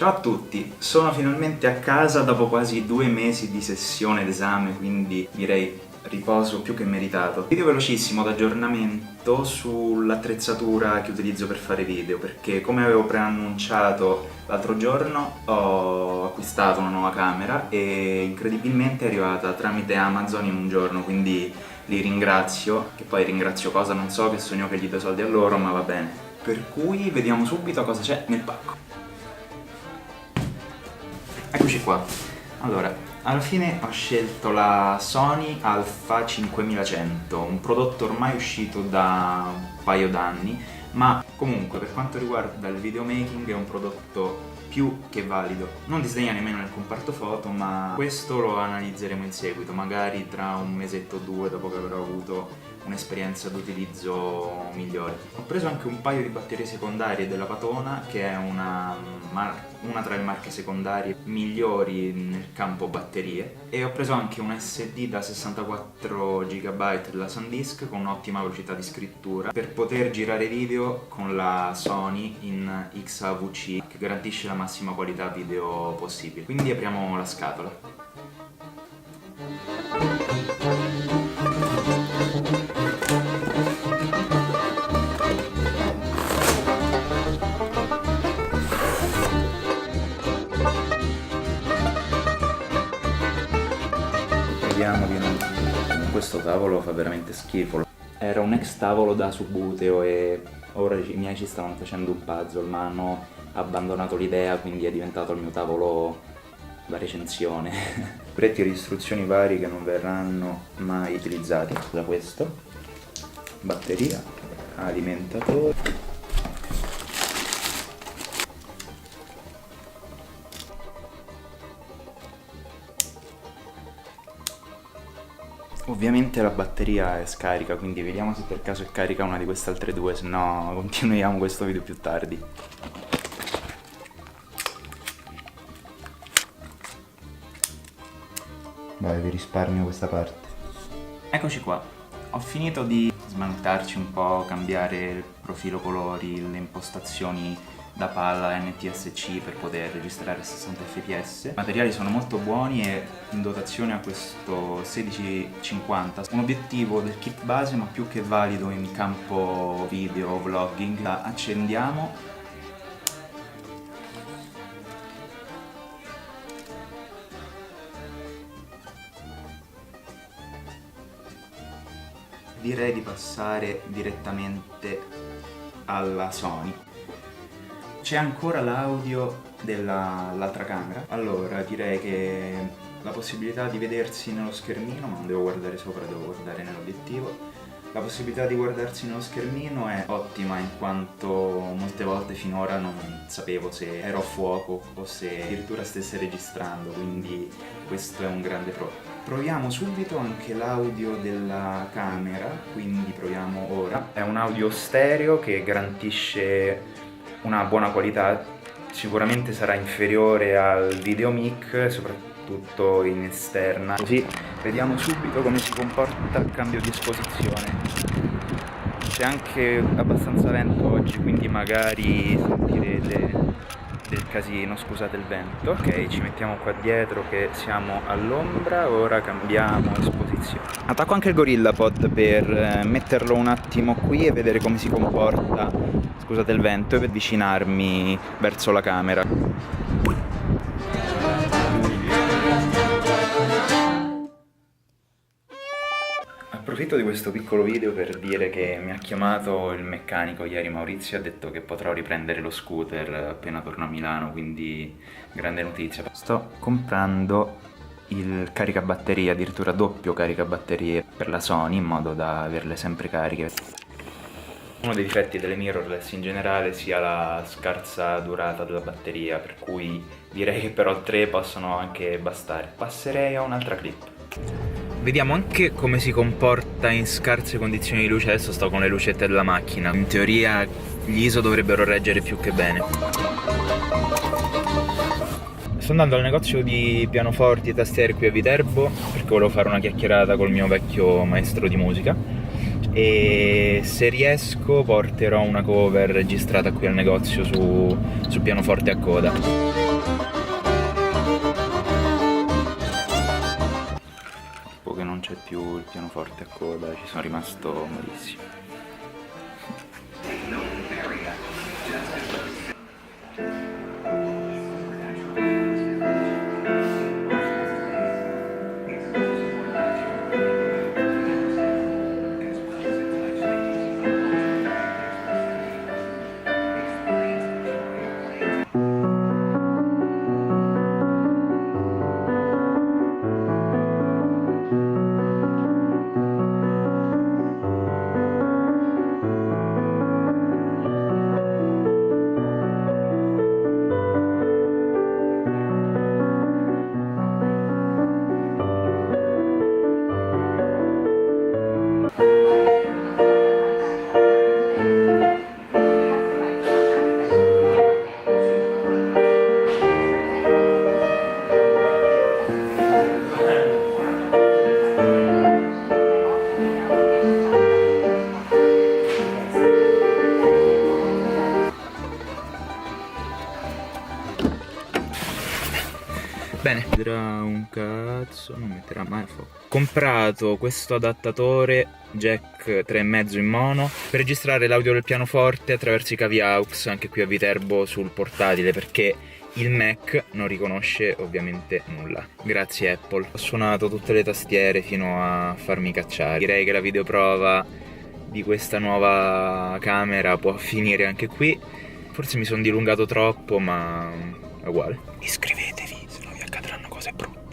Ciao a tutti, sono finalmente a casa dopo quasi 2 mesi di sessione d'esame, quindi direi riposo più che meritato. Video velocissimo d'aggiornamento sull'attrezzatura che utilizzo per fare video, perché come avevo preannunciato l'altro giorno ho acquistato una nuova camera e incredibilmente è arrivata tramite Amazon in un giorno, quindi li ringrazio, che poi ringrazio cosa non so, che sogno che gli do soldi a loro, ma va bene. Per cui vediamo subito cosa c'è nel pacco. Eccoci qua. Allora, alla fine ho scelto la Sony Alpha 5100, un prodotto ormai uscito da un paio d'anni, ma comunque per quanto riguarda il videomaking è un prodotto più che valido. Non disdegna nemmeno nel comparto foto, ma questo lo analizzeremo in seguito, magari tra un mesetto o due dopo che avrò avuto un'esperienza d'utilizzo migliore. Ho preso anche un paio di batterie secondarie della Patona, che è una tra le marche secondarie migliori nel campo batterie, e ho preso anche un SD da 64 GB della SanDisk con un'ottima velocità di scrittura per poter girare video con la Sony in XAVC, che garantisce la massima qualità video possibile. Quindi apriamo la scatola. Questo tavolo fa veramente schifo. Era un ex tavolo da Subuteo e ora i miei ci stavano facendo un puzzle, ma hanno abbandonato l'idea, quindi è diventato il mio tavolo da recensione. Pretti di istruzioni vari che non verranno mai utilizzati. Da questo, batteria, alimentatore. Ovviamente la batteria è scarica, quindi vediamo se per caso è carica una di queste altre due, se no continuiamo questo video più tardi. Vai, vi risparmio questa parte. Eccoci qua, ho finito di smanettarci un po', cambiare il profilo colori, le impostazioni da palla NTSC per poter registrare a 60 fps. I materiali sono molto buoni e in dotazione a questo 1650, un obiettivo del kit base ma più che valido in campo video vlogging. La accendiamo. Direi di passare direttamente alla Sony. C'è ancora l'audio dell'altra camera, allora direi che la possibilità di vedersi nello schermino, ma non devo guardare sopra, devo guardare nell'obiettivo. La possibilità di guardarsi nello schermino è ottima, in quanto molte volte finora non sapevo se ero a fuoco o se addirittura stesse registrando, quindi questo è un grande pro. Proviamo subito anche l'audio della camera, quindi proviamo ora. È un audio stereo che garantisce una buona qualità, sicuramente sarà inferiore al video mic, soprattutto in esterna. Così vediamo subito come si comporta il cambio di esposizione. C'è anche abbastanza vento oggi, quindi magari sentirete del casino, scusate il vento. Ok, ci mettiamo qua dietro che siamo all'ombra, ora cambiamo esposizione. Attacco anche il GorillaPod per metterlo un attimo qui e vedere come si comporta, scusate il vento, e per avvicinarmi verso la camera. Approfitto di questo piccolo video per dire che mi ha chiamato il meccanico ieri, Maurizio, e ha detto che potrò riprendere lo scooter appena torno a Milano, quindi grande notizia. Sto comprando il caricabatterie, addirittura doppio caricabatterie per la Sony, in modo da averle sempre cariche. Uno dei difetti delle mirrorless in generale sia la scarsa durata della batteria, per cui direi che però 3 possono anche bastare. Passerei a un'altra clip. Vediamo anche come si comporta in scarse condizioni di luce. Adesso sto con le lucette della macchina. In teoria gli ISO dovrebbero reggere più che bene. Sto andando al negozio di pianoforti e tastiere qui a Viterbo perché volevo fare una chiacchierata col mio vecchio maestro di musica e se riesco porterò una cover registrata qui al negozio su pianoforte a coda. c'è più il pianoforte a coda, ci sono rimasto malissimo. Bene, vedrà un cazzo, non metterà mai a fuoco. Ho comprato questo adattatore jack 3,5 in mono per registrare l'audio del pianoforte attraverso i cavi AUX anche qui a Viterbo sul portatile, perché il Mac non riconosce ovviamente nulla. Grazie Apple. Ho suonato tutte le tastiere fino a farmi cacciare. Direi che la videoprova di questa nuova camera può finire anche qui. Forse mi sono dilungato troppo, ma è uguale. Iscrivetevi, se no vi accadranno cose brutte.